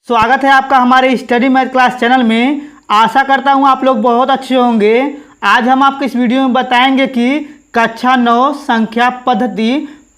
स्वागत है आपका हमारे स्टडी मैथ क्लास चैनल में। आशा करता हूँ आप लोग बहुत अच्छे होंगे। आज हम आपको इस वीडियो में बताएंगे कि कक्षा 9 संख्या पद्धति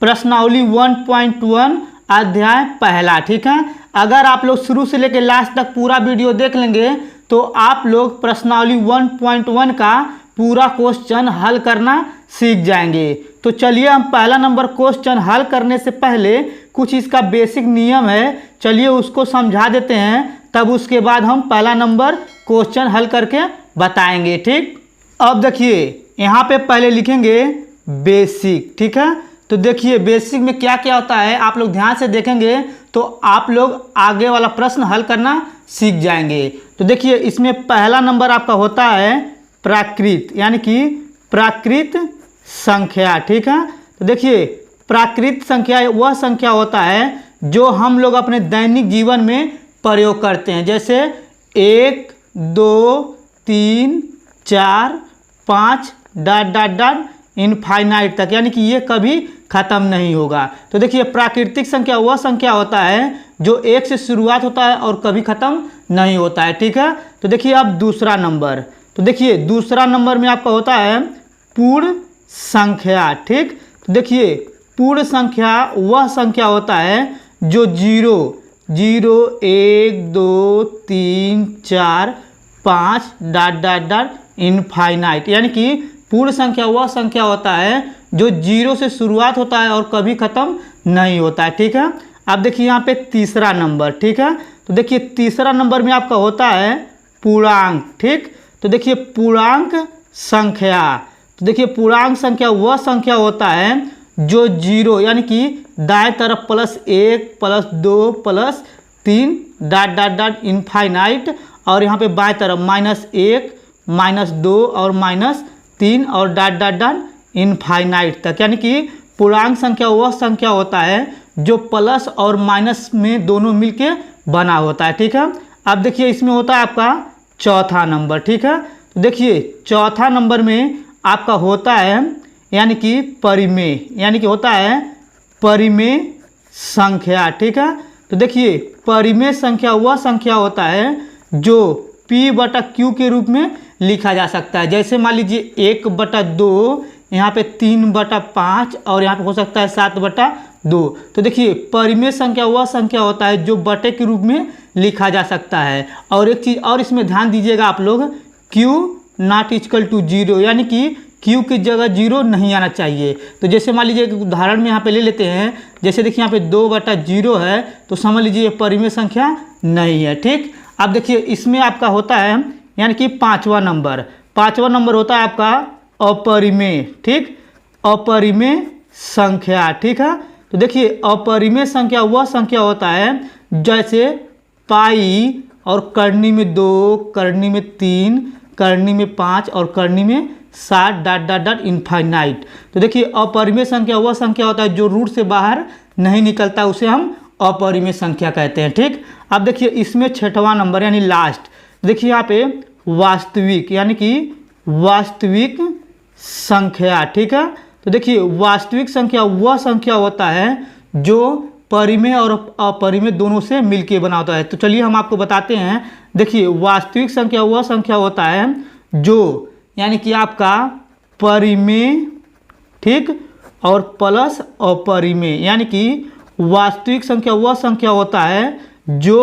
प्रश्नावली 1.1 अध्याय पहला। ठीक है, अगर आप लोग शुरू से लेकर लास्ट तक पूरा वीडियो देख लेंगे तो आप लोग प्रश्नावली 1.1 का पूरा क्वेश्चन हल करना सीख जाएंगे। तो चलिए हम पहला नंबर क्वेश्चन हल करने से पहले कुछ इसका बेसिक नियम है, चलिए उसको समझा देते हैं, तब उसके बाद हम पहला नंबर क्वेश्चन हल करके बताएंगे। ठीक, अब देखिए यहाँ पे पहले लिखेंगे बेसिक। ठीक है, तो देखिए बेसिक में क्या क्या होता है आप लोग ध्यान से देखेंगे तो आप लोग आगे वाला प्रश्न हल करना सीख जाएंगे। तो देखिए इसमें पहला नंबर आपका होता है प्राकृत, यानी कि प्राकृत संख्या। ठीक है, तो देखिए प्राकृत संख्या वह संख्या होता है जो हम लोग अपने दैनिक जीवन में प्रयोग करते हैं, जैसे 1, 2, 3, 4, 5 डॉट डॉट डॉट इनफाइनाइट तक, यानी कि ये कभी ख़त्म नहीं होगा। तो देखिए प्राकृतिक संख्या वह संख्या होता है जो 1 से शुरुआत होता है और कभी ख़त्म नहीं होता है। ठीक है, तो देखिए अब दूसरा नंबर, तो देखिए दूसरा नंबर में आपका होता है पूर्ण संख्या। ठीक, तो देखिए पूर्ण संख्या वह संख्या होता है जो 0, 1, 2, 3, 4, 5 डॉट डॉट डॉट इनफाइनाइट, यानी कि पूर्ण संख्या वह संख्या होता है जो 0 से शुरुआत होता है और कभी ख़त्म नहीं होता है। ठीक है, अब देखिए यहाँ पे तीसरा नंबर। ठीक है, तो देखिए तीसरा नंबर में आपका होता है पूर्णांक। ठीक, तो देखिए पूर्णांक संख्या, तो देखिए पूर्णांक संख्या वह संख्या होता है जो 0, यानी कि दाएं तरफ +1 +2 +3 डॉट डॉट डॉट इनफाइनाइट, और यहाँ पे बाएं तरफ -1 -2 और -3 और डॉट डॉट डॉट इनफाइनाइट तक, यानी कि पूर्णांक संख्या वह संख्या होता है जो प्लस और माइनस में दोनों मिलके बना होता है। ठीक है, अब देखिए इसमें होता है आपका चौथा नंबर। ठीक है, तो देखिए चौथा नंबर में आपका होता है यानी कि परिमेय, यानी कि होता है परिमेय संख्या। ठीक है, तो देखिए परिमेय संख्या वह संख्या होता है जो P/Q के रूप में लिखा जा सकता है, जैसे मान लीजिए 1/2, यहाँ पे 3/5 और यहाँ पे हो सकता है 7/2। तो देखिए परिमेय संख्या वह संख्या होता है जो बटे के रूप में लिखा जा सकता है। और एक चीज़ और इसमें ध्यान दीजिएगा आप लोग, Q ≠ 0, यानी कि Q की जगह 0 नहीं आना चाहिए। तो जैसे मान लीजिए एक उदाहरण में यहाँ पे ले लेते हैं, जैसे देखिए यहाँ पे 2/0 है, तो समझ लीजिए ये परिमेय संख्या नहीं है। ठीक, अब देखिए इसमें आपका होता है यानी कि पाँचवा नंबर होता है आपका अपरिमेय। ठीक, अपरिमेय संख्या। ठीक है, तो देखिए अपरिमेय संख्या वह संख्या होता है जैसे पाई और करनी में 2, करनी में 3, करनी में 5 और करनी में 7 डॉट डॉट डॉट इनफाइनाइट। तो देखिए अपरिमेय संख्या वह संख्या होता है जो रूट से बाहर नहीं निकलता, उसे हम अपरिमेय संख्या कहते हैं। ठीक, अब देखिए इसमें छठवां नंबर यानी लास्ट, देखिए यहाँ पे वास्तविक, यानी कि वास्तविक संख्या। ठीक है, तो देखिए वास्तविक संख्या वह संख्या होता है जो परिमेय और अपरिमेय दोनों से मिलके बना होता है। तो चलिए हम आपको बताते हैं। देखिए वास्तविक संख्या वह संख्या होता है जो यानी कि आपका परिमेय, ठीक, और प्लस अपरिमेय, यानी कि वास्तविक संख्या वह संख्या होता है जो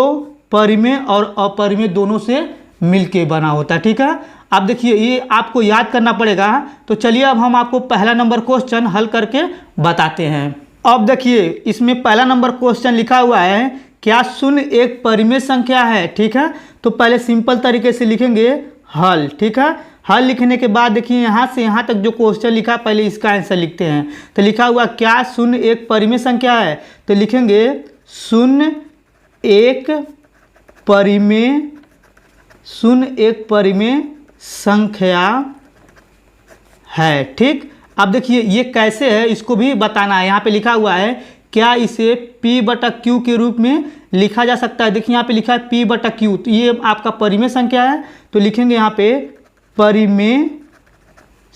परिमेय और अपरिमेय दोनों से मिलके बना होता है। ठीक है, अब देखिए ये आपको याद करना पड़ेगा। तो चलिए अब हम आपको पहला नंबर क्वेश्चन हल करके बताते हैं। अब देखिए इसमें पहला नंबर क्वेश्चन लिखा हुआ है, क्या शून्य एक परिमेय संख्या है? ठीक है, तो पहले सिंपल तरीके से लिखेंगे हल। ठीक है, हल लिखने के बाद देखिए यहाँ से यहाँ तक जो क्वेश्चन लिखा पहले इसका आंसर लिखते हैं। तो लिखा हुआ क्या शून्य एक परिमेय संख्या है, तो लिखेंगे शून्य एक परिमेय संख्या है। ठीक, अब देखिए ये कैसे है इसको भी बताना है। यहाँ पे लिखा हुआ है क्या इसे P/Q के रूप में लिखा जा सकता है। देखिए यहाँ पे लिखा है P/Q, तो ये आपका परिमेय संख्या है, तो लिखेंगे यहाँ पे परिमेय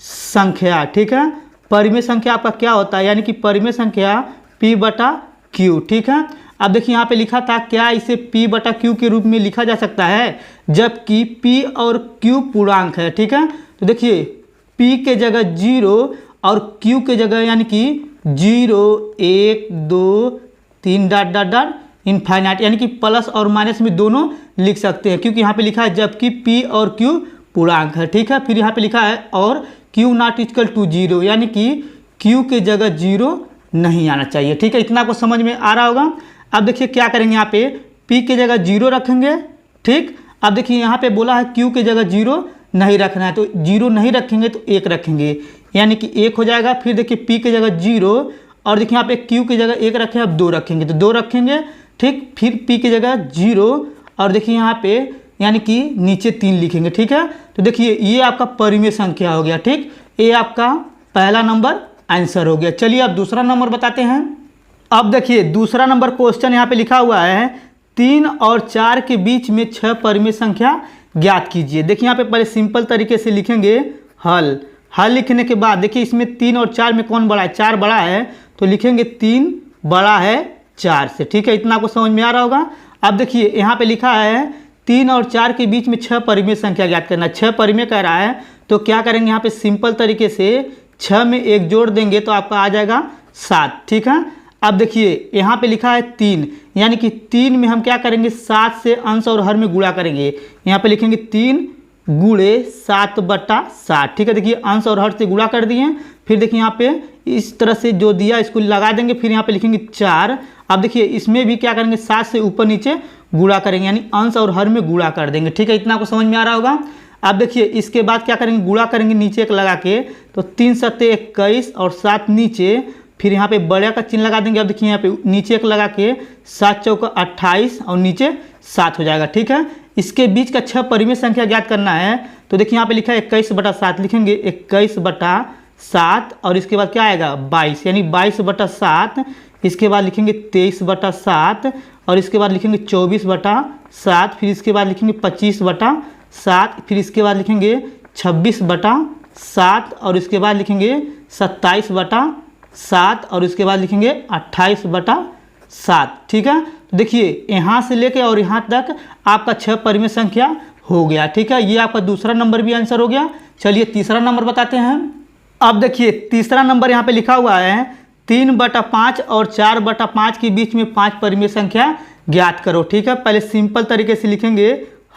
संख्या। ठीक है, परिमेय संख्या आपका क्या होता है, यानी कि परिमेय संख्या P/Q। ठीक है, अब देखिए यहाँ पे लिखा था क्या इसे p बटा q के रूप में लिखा जा सकता है, जबकि p और q पूर्णांक है। ठीक है, तो देखिए p के जगह 0 और q के जगह यानी कि 0 1 2 3 डॉट डॉट डॉट इनफाइनाइट, यानी कि प्लस और माइनस में दोनों लिख सकते हैं, क्योंकि यहाँ पे लिखा है जबकि p और q पूर्णांक है। ठीक है, फिर यहाँ पे लिखा है और q नॉट इक्वल टू 0, यानी कि q के जगह 0 नहीं आना चाहिए। ठीक है, इतना आपको समझ में आ रहा होगा। अब देखिए क्या करेंगे, यहाँ पे p के जगह 0 रखेंगे। ठीक, अब देखिए यहाँ पे बोला है q के जगह 0 नहीं रखना है, तो 0 नहीं रखेंगे तो 1 रखेंगे, यानी कि 1 हो जाएगा। फिर देखिए p के जगह 0 और देखिए यहाँ पे q के जगह 1 रखे, अब 2 रखेंगे तो 2 रखेंगे। ठीक, फिर p की जगह 0 और देखिए यहाँ पे यानी कि नीचे 3 लिखेंगे। ठीक है, तो देखिए ये आपका परिमेय संख्या हो गया। ठीक, ये आपका पहला नंबर आंसर हो गया। चलिए अब दूसरा नंबर बताते हैं। अब देखिए दूसरा नंबर क्वेश्चन यहाँ पे लिखा हुआ है 3 और 4 के बीच में 6 परिमेय संख्या ज्ञात कीजिए। देखिए यहाँ पे पहले सिंपल तरीके से लिखेंगे हल। हल लिखने के बाद देखिए इसमें 3 और 4 में कौन बड़ा है, 4 बड़ा है, तो लिखेंगे 3 बड़ा है 4 से। ठीक है, इतना आपको समझ में आ रहा होगा। अब देखिए यहाँ पे लिखा है 3 और 4 के बीच में 6 परिमेय संख्या ज्ञात करना। 6 परिमेय कह रहा है, तो क्या करेंगे यहाँ पे सिंपल तरीके से 6 में 1 जोड़ देंगे तो आपका आ जाएगा 7। ठीक है, अब देखिए यहाँ पे लिखा है 3, यानी कि 3 में हम क्या करेंगे 7 से अंश और हर में गुणा करेंगे। यहाँ पे लिखेंगे 3 गुणे 7 बटा 7। ठीक है, देखिए अंश और हर से गुणा कर दिए। फिर देखिए यहाँ पे इस तरह से जो दिया इसको लगा देंगे, फिर यहाँ पे लिखेंगे 4। अब देखिए इसमें भी क्या करेंगे 7 से ऊपर नीचे गुणा करेंगे, यानी अंश और हर में गुणा कर देंगे। ठीक है, इतना आपको समझ में आ रहा होगा। अब देखिए इसके बाद क्या करेंगे, गुणा करेंगे नीचे एक लगा के, तो 3 सत्ते 21 और 7 नीचे, फिर यहाँ पे बड़ा का चिन्ह लगा देंगे। अब देखिए यहाँ पे नीचे एक लगा के 7 चौका 28 और नीचे 7 हो जाएगा। ठीक है, इसके बीच का 6 परिमेय संख्या ज्ञात करना है, तो देखिए यहाँ पे लिखा है 21 बटा 7, लिखेंगे 21 बटा 7 और इसके बाद क्या आएगा 22, यानी 22 बटा 7। इसके बाद लिखेंगे 23 बटा 7 और इसके बाद लिखेंगे 24 बटा 7, फिर इसके बाद लिखेंगे 25 बटा 7, फिर इसके बाद लिखेंगे 26 बटा 7 और इसके बाद लिखेंगे 27 बटा 7 और इसके बाद लिखेंगे 28 बटा 7। ठीक है, तो देखिए यहाँ से लेके और यहाँ तक आपका 6 परिमेय संख्या हो गया। ठीक है, ये आपका दूसरा नंबर भी आंसर हो गया। चलिए तीसरा नंबर बताते हैं। अब देखिए तीसरा नंबर यहाँ पे लिखा हुआ है 3 बटा 5 और 4 बटा 5 के बीच में 5 परिमेय संख्या ज्ञात करो। ठीक है, पहले सिंपल तरीके से लिखेंगे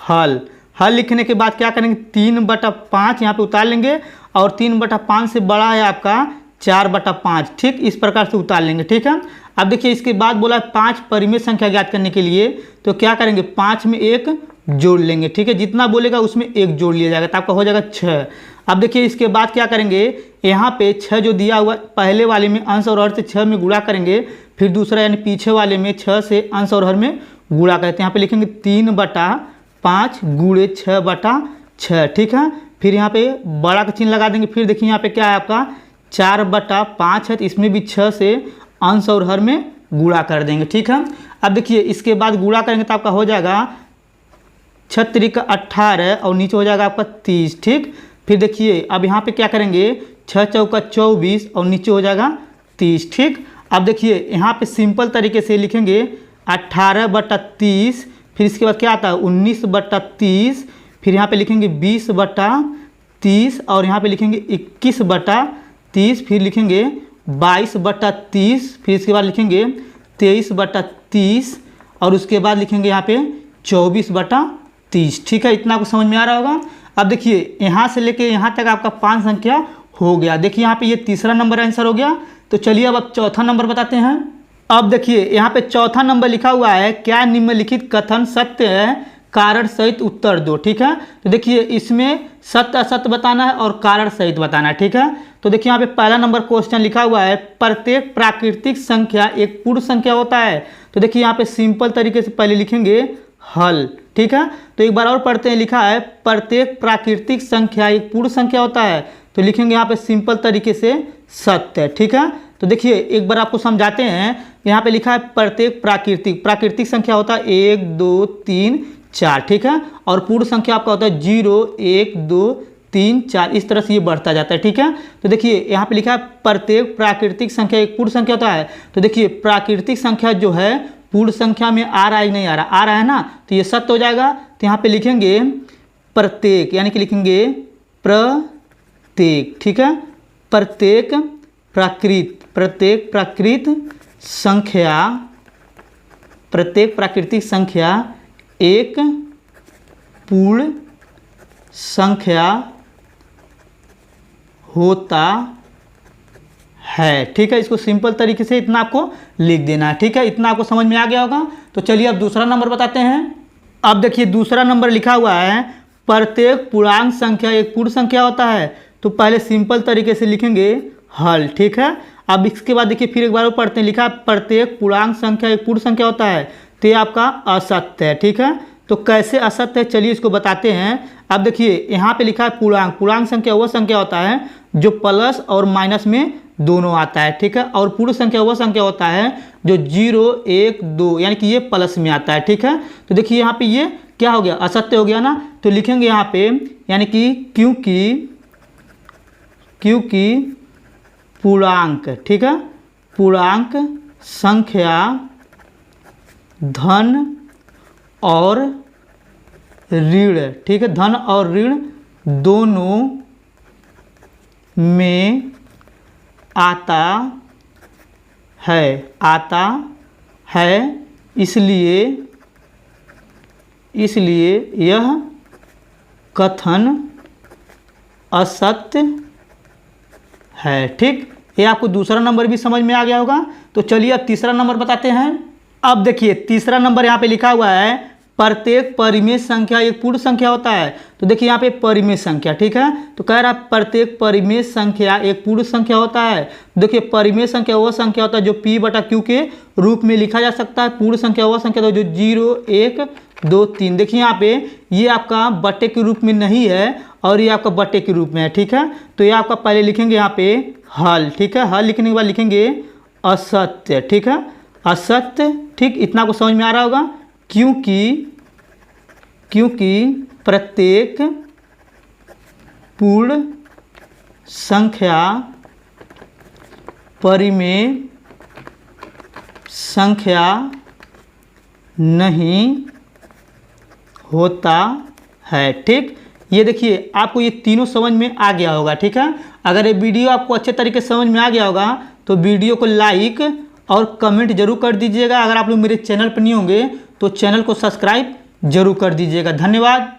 हल। हल लिखने के बाद क्या करेंगे 3 बटा 5 यहाँ पे उतार लेंगे और 3 बटा 5 से बड़ा है आपका 4 बटा 5। ठीक, इस प्रकार से उतार लेंगे। ठीक है, अब देखिए इसके बाद बोला 5 परिमेय संख्या ज्ञात करने के लिए, तो क्या करेंगे 5 में 1 जोड़ लेंगे। ठीक है, जितना बोलेगा उसमें 1 जोड़ लिया जाएगा तो आपका हो जाएगा 6। अब देखिए इसके बाद क्या करेंगे, यहाँ पे 6 जो दिया हुआ पहले वाले में अंश और हर से 6 में गुणा करेंगे, फिर दूसरा यानी पीछे वाले में 6 से अंश और हर में गुणा करते हैं। यहाँ पे लिखेंगे 3 बटा 5 गुणे 6 बटा 6। ठीक है, फिर यहाँ पे बड़ा का चिन्ह लगा देंगे। फिर देखिए यहाँ पे क्या है आपका 4 बटा 5 है, तो इसमें भी 6 से अंश और हर में गुणा कर देंगे। ठीक है, अब देखिए इसके बाद गुणा करेंगे तो आपका हो जाएगा 6 त्रिका 18 और नीचे हो जाएगा आपका 30। ठीक, फिर देखिए अब यहाँ पे क्या करेंगे 6 चौका 24 और नीचे हो जाएगा 30। ठीक, अब देखिए यहाँ पे सिंपल तरीके से लिखेंगे 18 बटा 30, फिर इसके बाद क्या आता है 19 बटा 30, फिर यहाँ पे लिखेंगे 20 बटा 30 और यहाँ पे लिखेंगे 21 बटा 30, फिर लिखेंगे 22 बटा 30, फिर इसके बाद लिखेंगे 23 बटा 30 और उसके बाद लिखेंगे यहाँ पे 24 बटा 30। ठीक है, इतना आपको समझ में आ रहा होगा। अब देखिए यहाँ से लेके यहाँ तक आपका 5 संख्या हो गया। देखिए यहाँ पे ये तीसरा नंबर आंसर हो गया। तो चलिए अब चौथा नंबर बताते हैं। अब देखिए यहाँ पे चौथा नंबर लिखा हुआ है क्या निम्नलिखित कथन सत्य है, कारण सहित उत्तर दो। ठीक है, तो देखिए इसमें सत्य असत्य बताना है और कारण सहित बताना है। ठीक है, तो देखिए यहाँ पे पहला नंबर क्वेश्चन लिखा हुआ है प्रत्येक प्राकृतिक संख्या एक पूर्ण संख्या होता है। तो देखिए यहाँ पे सिंपल तरीके से पहले लिखेंगे हल। ठीक है, तो एक बार और पढ़ते हैं, लिखा है प्रत्येक प्राकृतिक संख्या एक पूर्ण संख्या होता है, तो लिखेंगे यहाँ पे सिंपल तरीके से सत्य। ठीक है, तो देखिए एक बार आपको समझाते हैं। यहाँ पे लिखा है प्रत्येक प्राकृतिक संख्या होता है 1 2 3 4। ठीक है, और पूर्ण संख्या आपका होता है 0 1 2 3 4, इस तरह से ये बढ़ता जाता है। ठीक है, तो देखिए यहाँ पे लिखा है प्रत्येक प्राकृतिक संख्या एक पूर्ण संख्या होता है। तो देखिए प्राकृतिक संख्या जो है पूर्ण संख्या में आ रहा है नहीं आ रहा, आ रहा है ना, तो ये सत्य हो जाएगा। तो यहाँ पे लिखेंगे प्रत्येक, यानी कि लिखेंगे प्रत्येक, ठीक है, प्रत्येक प्राकृतिक संख्या एक पूर्ण संख्या होता है, ठीक है। इसको सिंपल तरीके से इतना आपको लिख देना है, ठीक है। इतना आपको समझ में आ गया होगा। तो चलिए अब दूसरा नंबर बताते हैं। अब देखिए दूसरा नंबर लिखा हुआ है प्रत्येक पूर्णांक संख्या एक पूर्ण संख्या होता है। तो पहले सिंपल तरीके से लिखेंगे हल, ठीक है। अब इसके बाद देखिए फिर एक बार पढ़ते हैं, लिखा प्रत्येक पूर्णांक संख्या एक पूर्ण संख्या होता है, तो ये आपका असत्य है, ठीक है। तो कैसे असत्य है चलिए इसको बताते हैं। अब देखिए यहाँ पे लिखा है पूर्णांक, पूर्णांक संख्या वह संख्या होता है जो प्लस और माइनस में दोनों आता है, ठीक है। और पूर्ण संख्या वह संख्या होता है जो 0 1 2 यानी कि ये प्लस में आता है, ठीक है। तो देखिए यहाँ पे ये क्या हो गया, असत्य हो गया ना। तो लिखेंगे यहाँ पे यानी कि क्योंकि पूर्णांक, ठीक है, पूर्णांक संख्या धन और ऋण, ठीक है, धन और ऋण दोनों में आता है, इसलिए यह कथन असत्य है, ठीक। ये आपको दूसरा नंबर भी समझ में आ गया होगा। तो चलिए अब तीसरा नंबर बताते हैं। अब देखिए तीसरा नंबर यहाँ पे लिखा हुआ है प्रत्येक परिमेय संख्या एक पूर्ण संख्या होता है। तो देखिए यहाँ पे परिमेय संख्या, ठीक है। तो कह रहा है प्रत्येक परिमेय संख्या एक पूर्ण संख्या होता है। देखिए परिमेय संख्या वह संख्या होता है जो P/Q के रूप में लिखा जा सकता है। पूर्ण संख्या वह संख्या होता है जो 0 1 2 3। देखिए यहाँ पे ये आपका बट्टे के रूप में नहीं है और ये आपका बट्टे के रूप में है, ठीक है। तो ये आपका पहले लिखेंगे यहाँ पे हल, ठीक है। हल लिखने के बाद लिखेंगे असत्य, ठीक है, असत्य, ठीक। इतना को समझ में आ रहा होगा। क्योंकि प्रत्येक पूर्ण संख्या परिमेय संख्या नहीं होता है, ठीक। ये देखिए आपको ये तीनों समझ में आ गया होगा, ठीक है। अगर ये वीडियो आपको अच्छे तरीके से समझ में आ गया होगा तो वीडियो को लाइक और कमेंट जरूर कर दीजिएगा। अगर आप लोग मेरे चैनल पर नहीं होंगे तो चैनल को सब्सक्राइब जरूर कर दीजिएगा। धन्यवाद।